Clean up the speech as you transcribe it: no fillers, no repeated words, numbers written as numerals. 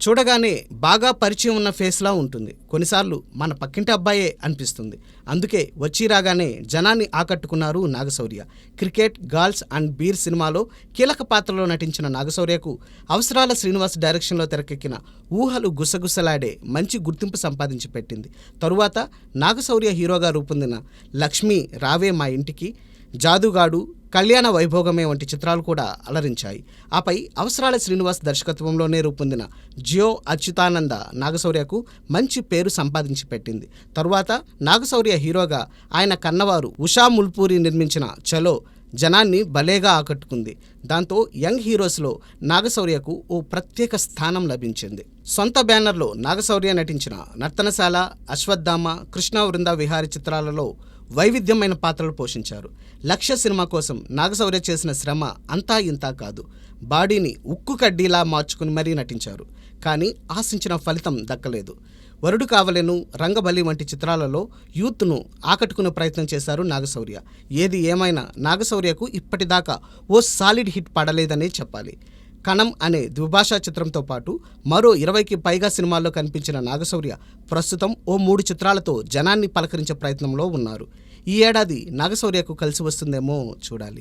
చూడగానే బాగా పరిచయం ఉన్న ఫేస్లా ఉంటుంది. కొన్నిసార్లు మన పక్కింటి అబ్బాయే అనిపిస్తుంది. అందుకే వచ్చి రాగానే జనాన్ని ఆకట్టుకున్నారు Naga Shaurya. Cricket, girls and beer సినిమాలో కీలక పాత్రలో నటించిన నాగశౌర్యకు అవసరాల శ్రీనివాస్ డైరెక్షన్లో తెరకెక్కిన ఊహలు గుసగుసలాడే మంచి గుర్తింపు సంపాదించి పెట్టింది. తరువాత నాగశౌర్య హీరోగా రూపొందిన లక్ష్మి, రావే మా ఇంటికి, జాదుగాడు, కళ్యాణ వైభోగమే వంటి చిత్రాలు కూడా అలరించాయి. ఆపై అవసరాల శ్రీనివాస్ దర్శకత్వంలోనే రూపొందిన జియో అచ్యుతానంద నాగశౌర్యకు మంచి పేరు సంపాదించి పెట్టింది. తరువాత నాగశౌర్య హీరోగా ఆయన కన్నవారు ఉషా ముల్పూరి నిర్మించిన చలో జనాన్ని భలేగా ఆకట్టుకుంది. దాంతో యంగ్ హీరోస్లో నాగశౌర్యకు ఓ ప్రత్యేక స్థానం లభించింది. సొంత బ్యానర్లో నాగశౌర్య నటించిన నర్తనశాల, అశ్వత్థామ, కృష్ణ వృంద విహారి చిత్రాలలో వైవిధ్యమైన పాత్రలు పోషించారు. లక్ష్య సినిమా కోసం నాగశౌర్య చేసిన శ్రమ అంతా ఇంతా కాదు. బాడీని ఉక్కు కడ్డీలా మార్చుకుని మరీ నటించారు. కానీ ఆశించిన ఫలితం దక్కలేదు. వరుడు కావలెను, రంగబలి వంటి చిత్రాలలో యూత్ను ఆకట్టుకునే ప్రయత్నం చేశారు నాగశౌర్య. ఏది ఏమైనా నాగశౌర్యకు ఇప్పటిదాకా ఓ సాలిడ్ హిట్ పడలేదనే చెప్పాలి. కణం అనే ద్విభాషా చిత్రంతో పాటు మరో 20కి పైగా సినిమాల్లో కనిపించిన నాగశౌర్య ప్రస్తుతం ఓ 3 చిత్రాలతో జనాన్ని పలకరించే ప్రయత్నంలో ఉన్నారు. ఈ ఏడాది నాగశౌర్యకు కలిసి వస్తుందేమో చూడాలి.